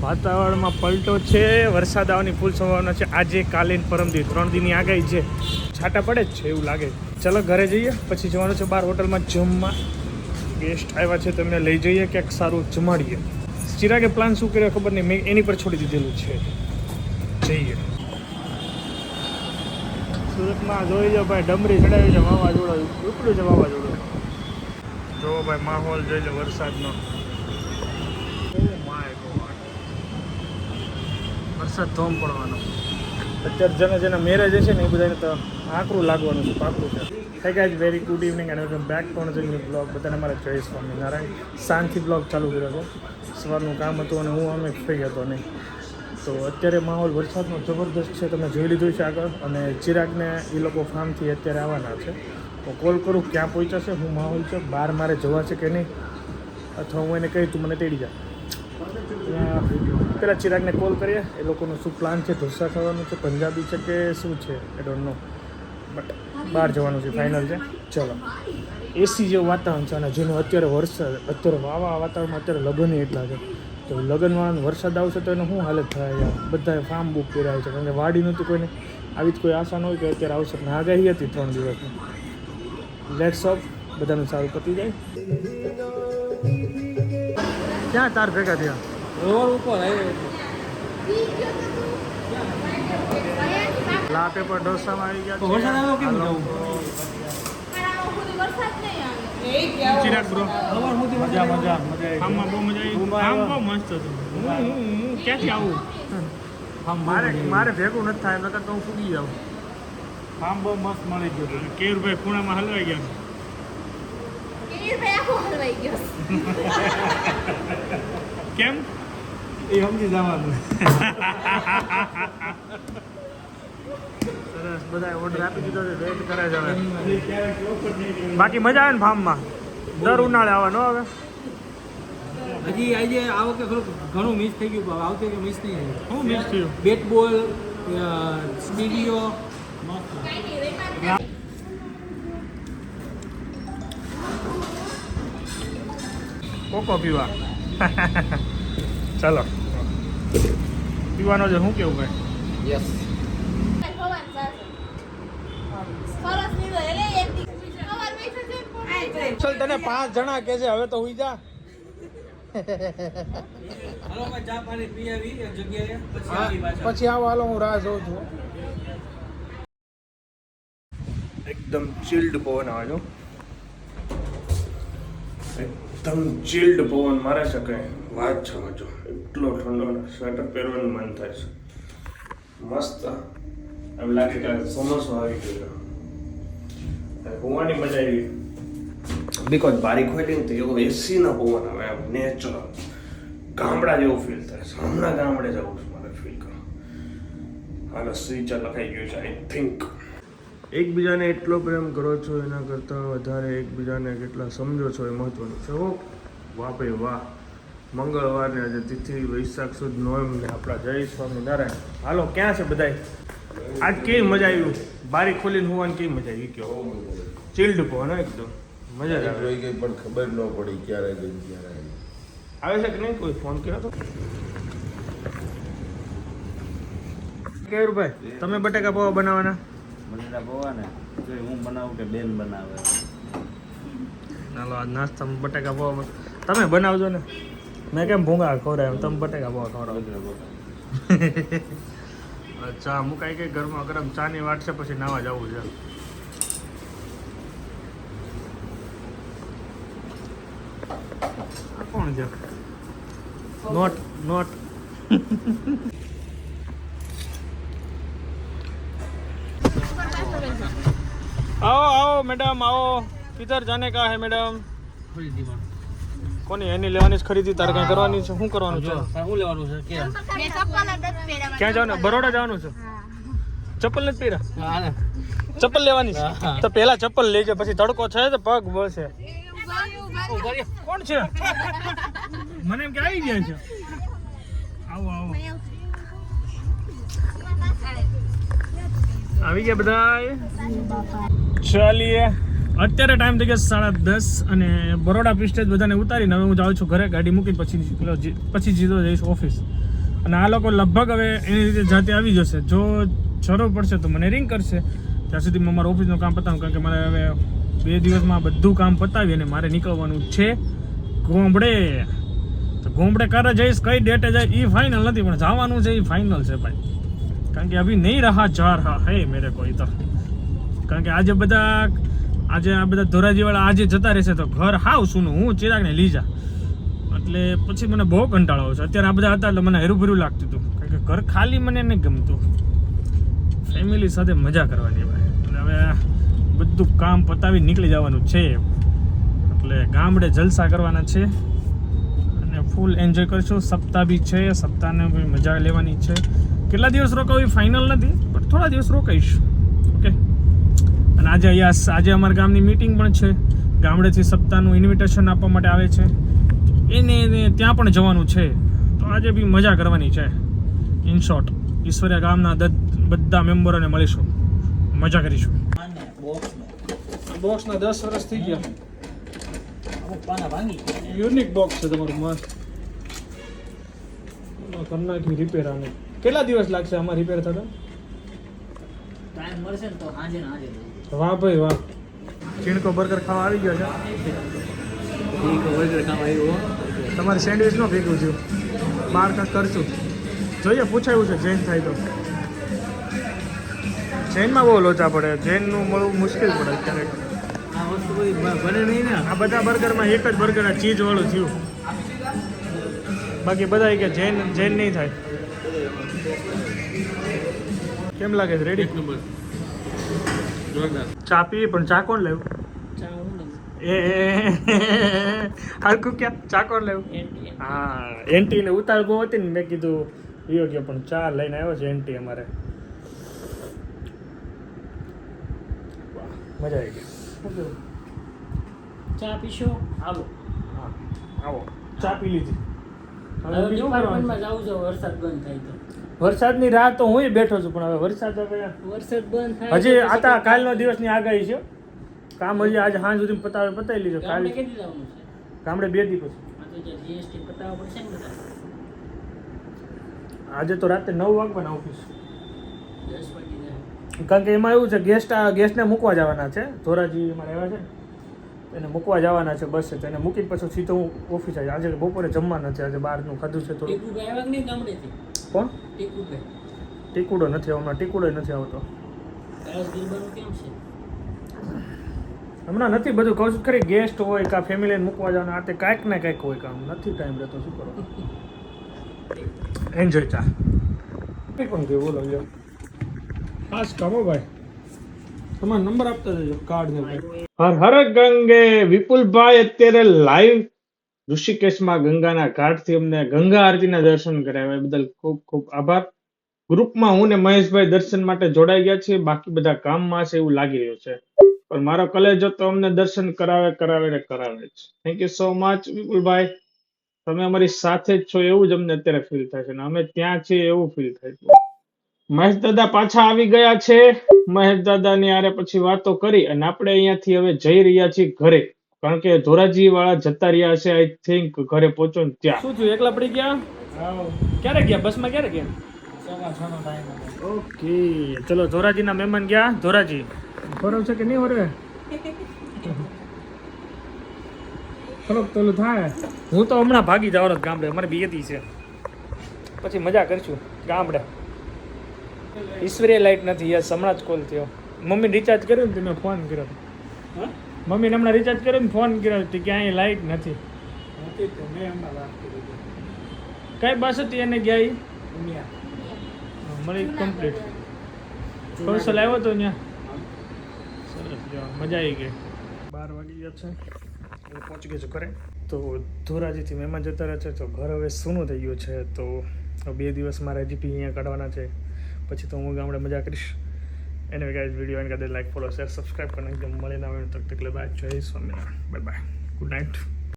વાતાવરણમાં પલટો છે, વરસાદ આવવાની ફૂલ સંભાવના છે. આજે કાલે પરમદી 3 દિનની આગાહી છે. છાંટા પડે જ છે એવું લાગે. ચલો ઘરે જઈએ, પછી જવાનું છે બહાર હોટલમાં જમવા. ગેસ્ટ આવ્યા છે, તમને લઈ જઈએ ક્યાંક સારું જમાડીએ. ચિરાગે પ્લાન શું કર્યો ખબર નહીં, મેં એની પર છોડી દીધેલું છે. જઈએ. સુરતમાં જોઈ જાઓ ભાઈ, ડમરી ચડાવી છે, વાવાઝોડું ઉપડ્યું છે. વાવાઝોડું જો ભાઈ, માહોલ જોઈ લો વરસાદનો. વરસાદ ધોમ પડવાનો. અત્યારે જેના મેરેજ છે ને એ બધાને તો આકરું લાગવાનું છે, પાકરું છે. Hey guys, very good evening and welcome back to another new blog. બધાને મારા જય સ્વામિનારાયણ. શાંતિ બ્લોગ ચાલુ કર્યો છે. સવારનું કામ હતું અને હું અમે ફ્રી હતો નહીં. તો અત્યારે માહોલ વરસાદનો જબરદસ્ત છે, તમે જોઈ લીધું છે આગળ. અને ચિરાગને એ લોકો ફાર્મથી અત્યારે આવવાના છે. તો કોલ કરું ક્યાં પહોંચ્યા છે, હું માહોલ છે, બહાર મારે જવા છે કે નહીં, અથવા હું એને કહી તું મને તેડી જા. પેલા ચિરાગને કોલ કરીએ, એ લોકોનો શું પ્લાન છે, ઢોસા ખાવાનું છે, પંજાબી છે કે શું છે, આઈ ડોન્ટ નો. બટ બહાર જવાનું છે, ફાઇનલ છે. ચલો. એસી જેવું વાતાવરણ છે અને જેનું અત્યારે વરસાદ, અત્યારે વાવા વાતાવરણમાં અત્યારે લગ્ન એટલા છે. તો લગ્નમાં વરસાદ આવશે તો એને શું હાલત થાય યાર. બધાએ ફાર્મ બુક કર્યા છે, કારણ કે વાડી નહોતું કોઈને. આવી જ કોઈ આશા ન હોય કે અત્યારે આવશે. ને આગાહી હતી 3 દિવસની. લેટ્સ ઓફ, બધાનું સારું પતી જાય. ક્યાં તાર ભેગા થયા? રોડ ઉપર લા પેપર ઢોસામાં આવી ગયા. વરસાદ આવ્યો કેમ જવું? ચિરાગ બ્રો, મજા આમમાં બહુ મજા આવી. આમ બહુ મસ્ત હતું. ક્યાંથી આવું? મારે ભેગું નથી થાય, નકર તો હું ફૂગી જાઉં. આમ બહુ મસ્ત મળી ગયું. કેયુરભાઈ ખૂણામાં હલવાઈ ગયા. કેમ એ સમજી જવાનું. સરસ, બધા ઓર્ડર આપી દીધો છે, વેઇટ કરે છે હવે. બાકી મજા આવે ને ફાર્મમાં? દર ઉનાળે આવવાનો હવે. હજી આજે આ વખતે ઘણું મિસ થઈ ગયું. આવતી વખતે મિસ નહીં થયું. શું મિસ થયું? બેટ બોલ, સ્ટીડિયો. કોકો પીવા. ચાલો પીવાનો છે. શું કેવું ભાઈ? યસ. ચલ, તને 5 જણા કે છે, હવે તો હુઈ જા. હાલો મેં ચા પાણી પી આવી એક જગ્યાએ, પછી આવી પાછા. પછી આવો, હાલો હું રાહ જોઉં છું. એકદમ ચિલ્ડ પવન આવે છે. એકદમ ચિલ્ડ પવન મારે છે, કઈ વાત છે મજો. એટલો ઠંડો ને સ્વેટર પહેરવાનું મન થાય છે. મસ્ત, એમ લાગે કે ચોમાસું આવી ગયું. હોવાની મજા આવી. બીકોઝ બારી ખોલી ને તો એવો એસીનો પવન આવે, એમ નેચરલ ગામડા જેવું ફીલ થાય છે. હમણાં ગામડે જવું છે મારે ફીલ કરો. હાલો સ્વિચર લખાઈ ગયું છે, આઈ થિંક. એકબીજાને એટલો પ્રેમ કરો છો એના કરતાં વધારે એકબીજાને કેટલા સમજો છો એ મહત્વનું છે. હો વાહ ભાઈ વાહ. મંગળવારને આજે તિથિ વૈશાખ સુદ નોમ ને આપણા જય સ્વામિનારાયણ. હાલો ક્યાં છે બધાય? આજ કેવી મજા આવી? બારી ખોલીને હોવાની કેવી મજા આવી? કયો ચિલ્ડ પવન એકદમ મજા આવે. જોઈ ગઈ પણ ખબર ન પડી ક્યારે ગઈ ક્યારે આવે છે કે નહીં? કોઈ ફોન કર્યો તો? કેયુરભાઈ, તમે બટેકા પૌવા બનાવવાના? બટેટા પૌવા ને હું બનાવું કે બેન બનાવે? ચાલો આજ નાસ્તામાં બટેકા પૌવા તમે બનાવજો ને. મેં કેમ ભૂંગા ખવડાવ્યા, તમે બટેકા પૌવા ખવડાવો. ચા મુકાઈ ગઈ, ઘરમાં ગરમ ચાની વાટ છે, પછી નાવા જવું છે. આ કોણ છે? નોટ आओ मैडम आओ. किधर जाने का है मैडम? કોની એની લેવાની ખરીદી તારે કઈ કરવાની છે? શું કરવાનું છે? શું લેવાનું છે? ક્યાં જવાનું? બરોડા જવાનું છે. ચપ્પલ નથી પહેર્યા? ચપ્પલ લેવાની છે તો પહેલા ચપ્પલ લેજે, પછી તડકો છે તો પગ બળશે. કોણ છે? મને એમ કે આવી ગયા છે. આવો આવો, આવી ગયા બધા. ચાલીએ, અત્યારે ટાઈમ થઈ ગયા 10:30 અને બરોડા પ્રિસ્ટેજ બધાને ઉતારીને હવે હું જાઉં છું ઘરે. ગાડી મૂકીને પછી સીધો જઈશ ઓફિસ. અને આ લોકો લગભગ હવે એની રીતે જાતે આવી જશે. જો જરૂર પડશે તો મને રિંગ કરશે. ત્યાં સુધીમાં મારું ઓફિસનું કામ પતાવું, કારણ કે મારે હવે 2 દિવસમાં બધું કામ પતાવી અને મારે નીકળવાનું છે ગોમડે. તો ગોમડે ક્યારે જઈશ, કઈ ડેટે જાય એ ફાઇનલ નથી, પણ જવાનું છે એ ફાઇનલ છે ભાઈ. કારણ કે અભી નહીં રહા જા રહા હે મેરે કોઈ તો. કારણ કે આજે આ બધા ધોરાજીવાળા આજે જતા રહેશે તો ઘર હાવ સુનું. હું ચિરાગને લઈ જા એટલે પછી મને બહુ કંટાળો આવે છે. અત્યારે આ બધા હતા એટલે મને હેરુભેરું લાગતું હતું, કારણ કે ઘર ખાલી મને નહીં ગમતું. ફેમિલી સાથે મજા કરવાની ભાઈ. એટલે હવે બધું કામ પતાવી નીકળી જવાનું છે, એટલે ગામડે જલસા કરવાના છે અને ફૂલ એન્જોય કરશું. સપ્તાહ બી છે, સપ્તાહને બી મજા લેવાની છે. કેટલા દિવસ રોકાવું એ ફાઇનલ નથી, પણ થોડા દિવસ રોકાઈશ. ઓકે. અને આજે અમારા ગામની મીટિંગ પણ છે. ગામડેથી સપ્તાહનું ઇન્વિટેશન આપવા માટે આવે છે, એને ત્યાં પણ જવાનું છે. તો આજે બી મજા કરવાની છે. ઇન શોર્ટ ઈશ્વરિયા ગામના બધા મેમ્બરોને મળીશું, મજા કરીશું. બોક્સના 10 વર્ષ થઈ ગયા. યુનિક બોક્સ છે તમારું, મસ્ત. કરી નાખ્યું રિપેર. આને કેટલા દિવસ લાગશે આમાં રિપેર થતા? ટાઈમ મળશે ને તો આજે ને આજે. વાહ ભાઈ વાહ. ચીણકો બર્ગર ખાવા આવી ગયો છે. બર્ગર ખાવા આવ્યો. તમારે સેન્ડવિચ નો ભેગું થયું, બહાર કાંક કરશું. જોઈએ, પૂછાયું છે જૈન થાય તો. જૈનમાં બહુ લોચા પડે, જૈનનું મળવું મુશ્કેલ પડે ક્યારેક. આ વસ્તુ કોઈ બને નહીં ને. આ બધા બર્ગરમાં એક જ બર્ગર આ ચીઝ વાળું થયું, બાકી બધા કે જૈન નહીં થાય. કેમ લાગે છે? રેડી? ચા પીવી, પણ ચા કોણ લેવું? હરકું ક્યાં ચા કોણ લેવું? હા, એન્ટીને ઉતાર બહુ હતી ને, મેં કીધું યોગ્ય, પણ ચા લઈને આવ્યો છે એન્ટી અમારે. મજા આવી ગઈ. ચા પીશો? આવો. હા આવો, ચા પી લીધી. હવે ડિપાર્ટમેન્ટમાં જાવું છે, વરસાદ બંધ થાય તો. વરસાદની રાહ તો હું બેઠો છું, પણ હવે વરસાદ વરસાદ બંધ થાય હજી આતા કાલનો દિવસની આગાહી છે. કામ હજી આજે સાંજ સુધી પતાવી લીધું. ગામડે કેટલી જવાનું છે? ગામડે 2 દિવસ. આ તો જીએસટી પતાવવા પડશે ને બધા. આજે તો રાતે 9 વાગવાના ઓફિસ. 10 વાગી જાય. કારણ કે એમાં એવું છે, ગેસ્ટને મૂકવા જવાના છે. ધોરાજી એમાં રહેવા છે, એને મૂકવા જવાના છે બસ. તો એને મૂકીને પછી સીધો હું ઓફિસ આવી. આજે બપોરે જમવા નથી, આજે બહારનું ખાધું છે થોડું. ટીકુ ભાઈ આવ્યા નહીં ગામડેથી? કોણ? ટીકુ ભાઈ. ટીકુડો નથી આવવાનો, ટીકુડો નથી આવતો કયાસ ગરબાનું કેમ છે? હમણાં નથી. બધું કહું છું ખરી, ગેસ્ટ હોય કાં ફેમિલીને મૂકવા જવાના, આ તે કાંઈક ને કાંઈક હોય. કામ નથી, ટાઈમ રહેતો, શું કરો. એન્જોય ચા પણ કે બોલો લ્યો. ખાસ કામો ભાઈ, તમારો નંબર આપતા જજો, કાર્ડ ને ભાઈ. હર હર ગંગે. વિપુલભાઈ અત્યારે લાઈવ ઋષિકેશમાં ગંગાના ઘાટથી અમને ગંગા આરતીના દર્શન કરાવ્યા, બદલ ખૂબ ખૂબ આભાર. ગ્રુપમાં હું ને મહેશભાઈ દર્શન માટે જોડાઈ ગયા છીએ, બાકી બધા કામમાં છે એવું લાગી રહ્યું છે, પણ મારો કલેજો તો અમને દર્શન કરાવે જ. થેન્ક યુ સો મચ વિપુલભાઈ. તમે અમારી સાથે જ છો એવું જ અમને અત્યારે ફીલ થાય છે, અને અમે ત્યાં છીએ એવું ફીલ થાય છે. મહેશ દાદા પાછા આવી ગયા છે. મહેશ દાદાની આરે પછી વાતો કરી અને આપણે અહીંયાથી હવે જઈ રહ્યા છીએ ઘરે, કારણ કે ધોરાજી વાળા જતા રહ્યા છે. આઈ થિંક ઘરે પહોંચો ને ત્યાં. શું થયું, એકલા પડી ગયા? ક્યારે ગયા? બસમાં ક્યારે ગયા? 6:30 ટાઈમ. ઓકે, ચલો. ધોરાજીના મહેમાન ગયા ધોરાજી. ફરવ છે કે નહીં ફરવે? થોડુંક પેલું થાય. હું તો હમણાં ભાગી જવાનો ગામડે, અમારે બીએતી છે, પછી મજા કરશું ગામડે. ઈશ્વરીય લાઈટ નથી. યસ, હમણાં જ કોલ થયો. મમ્મી રિચાર્જ કર્યું ને, મેં ફોન કર્યો. મમ્મીને હમણાં રિચાર્જ કર્યો ને ફોન કર્યો, ક્યાંય લાઈટ નથી. કઈ બસ હતી એને ગયા? મળી કમ્પ્લીટ. કૌશલ આવ્યો તો ત્યાં. સરસ, મજા આવી ગઈ. 12 વાગી ગયા છે, હું પહોંચી ગયો છું ઘરે. તો ધોરાજીથી મહેમાન જતા રહે છે, તો ઘર હવે સૂનું થઈ ગયું છે. તો 2 દિવસ મારે જીપી અહીંયા કાઢવાના છે, પછી તો હું ગામડે મજા કરીશ. એને ગાઈઝ વિડીયો એને કદાચ લાઈક, ફોલો, શેર, સબસ્ક્રાઈબ કરીને એકદમ મળીને આવે તો તકલીફ. બાય. જય Swaminarayan. Bye bye. Good night.